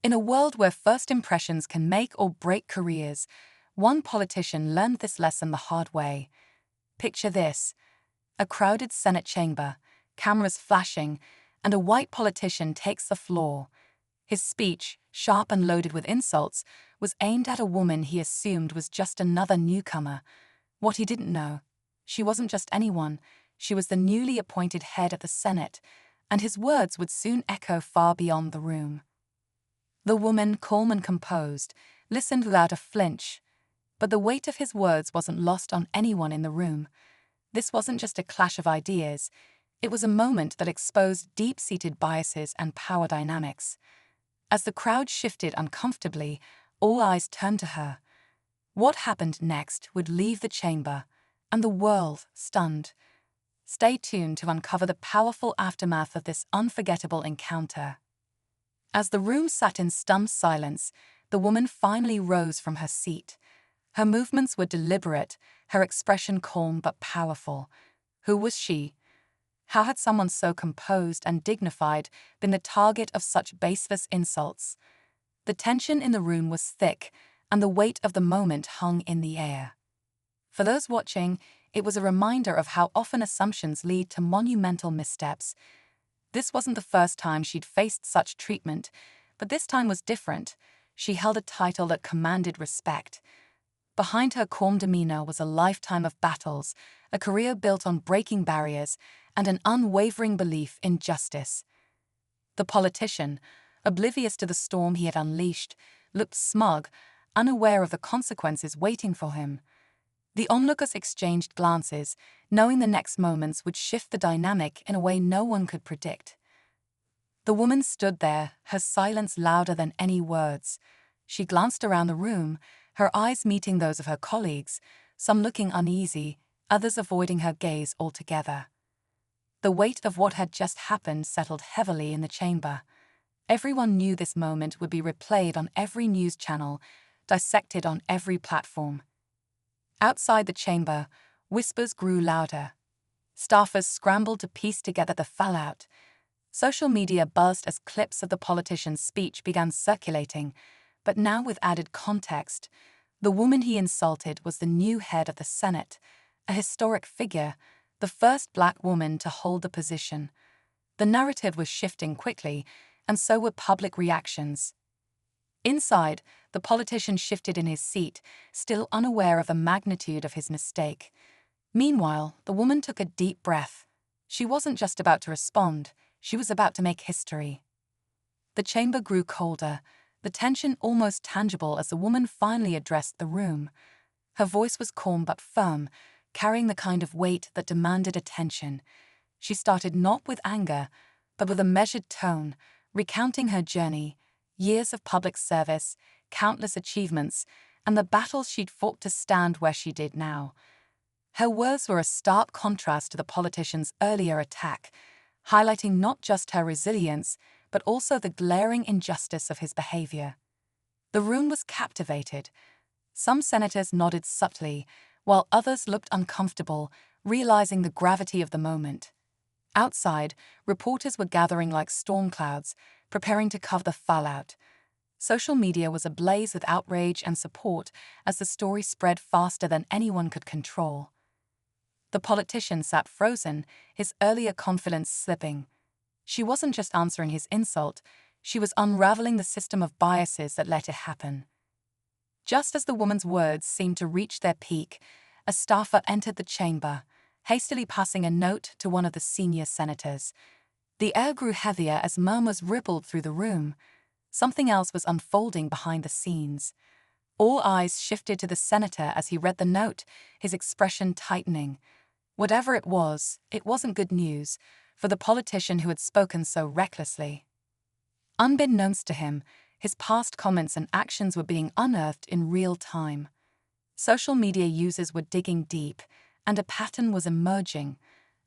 In a world where first impressions can make or break careers, one politician learned this lesson the hard way. Picture this: a crowded Senate chamber, cameras flashing, and a white politician takes the floor. His speech, sharp and loaded with insults, was aimed at a woman he assumed was just another newcomer. What he didn't know: she wasn't just anyone, she was the newly appointed head of the Senate, and his words would soon echo far beyond the room. The woman, calm and composed, listened without a flinch, but the weight of his words wasn't lost on anyone in the room. This wasn't just a clash of ideas, it was a moment that exposed deep-seated biases and power dynamics. As the crowd shifted uncomfortably, all eyes turned to her. What happened next would leave the chamber, and the world stunned. Stay tuned to uncover the powerful aftermath of this unforgettable encounter. As the room sat in stunned silence, the woman finally rose from her seat. Her movements were deliberate, her expression calm but powerful. Who was she? How had someone so composed and dignified been the target of such baseless insults? The tension in the room was thick, and the weight of the moment hung in the air. For those watching, it was a reminder of how often assumptions lead to monumental missteps. This wasn't the first time she'd faced such treatment, but this time was different. She held a title that commanded respect. Behind her calm demeanor was a lifetime of battles, a career built on breaking barriers, and an unwavering belief in justice. The politician, oblivious to the storm he had unleashed, looked smug, unaware of the consequences waiting for him. The onlookers exchanged glances, knowing the next moments would shift the dynamic in a way no one could predict. The woman stood there, her silence louder than any words. She glanced around the room, her eyes meeting those of her colleagues, some looking uneasy, others avoiding her gaze altogether. The weight of what had just happened settled heavily in the chamber. Everyone knew this moment would be replayed on every news channel, dissected on every platform. Outside the chamber, whispers grew louder. Staffers scrambled to piece together the fallout. Social media buzzed as clips of the politician's speech began circulating, but now with added context. The woman he insulted was the new head of the Senate, a historic figure, the first Black woman to hold the position. The narrative was shifting quickly, and so were public reactions. Inside, the politician shifted in his seat, still unaware of the magnitude of his mistake. Meanwhile, the woman took a deep breath. She wasn't just about to respond, she was about to make history. The chamber grew colder, the tension almost tangible as the woman finally addressed the room. Her voice was calm but firm, carrying the kind of weight that demanded attention. She started not with anger, but with a measured tone, recounting her journey, years of public service, countless achievements, and the battles she'd fought to stand where she did now. Her words were a stark contrast to the politician's earlier attack, highlighting not just her resilience, but also the glaring injustice of his behavior. The room was captivated. Some senators nodded subtly, while others looked uncomfortable, realizing the gravity of the moment. Outside, reporters were gathering like storm clouds, preparing to cover the fallout. Social media was ablaze with outrage and support as the story spread faster than anyone could control. The politician sat frozen, his earlier confidence slipping. She wasn't just answering his insult, she was unraveling the system of biases that let it happen. Just as the woman's words seemed to reach their peak, a staffer entered the chamber, hastily passing a note to one of the senior senators. The air grew heavier as murmurs rippled through the room. Something else was unfolding behind the scenes. All eyes shifted to the senator as he read the note, his expression tightening. Whatever it wasn't good news for the politician who had spoken so recklessly. Unbeknownst to him, his past comments and actions were being unearthed in real time. Social media users were digging deep, and a pattern was emerging,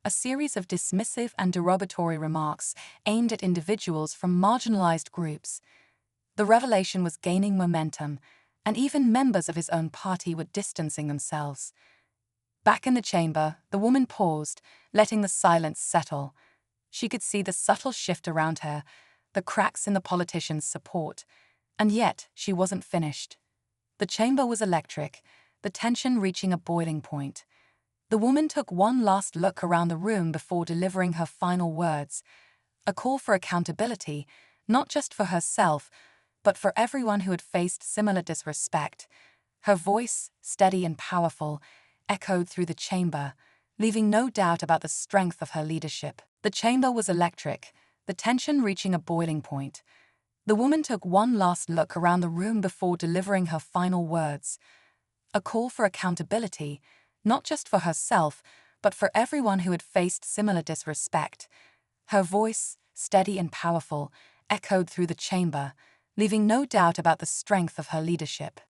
a series of dismissive and derogatory remarks aimed at individuals from marginalized groups. The revelation was gaining momentum, and even members of his own party were distancing themselves. Back in the chamber, the woman paused, letting the silence settle. She could see the subtle shift around her, the cracks in the politician's support. And yet, she wasn't finished. The chamber was electric, the tension reaching a boiling point. The woman took one last look around the room before delivering her final words, a call for accountability, not just for herself, but for everyone who had faced similar disrespect. Her voice, steady and powerful, echoed through the chamber, leaving no doubt about the strength of her leadership. The chamber was electric, the tension reaching a boiling point. The woman took one last look around the room before delivering her final words, a call for accountability, not just for herself, but for everyone who had faced similar disrespect. Her voice, steady and powerful, echoed through the chamber, leaving no doubt about the strength of her leadership.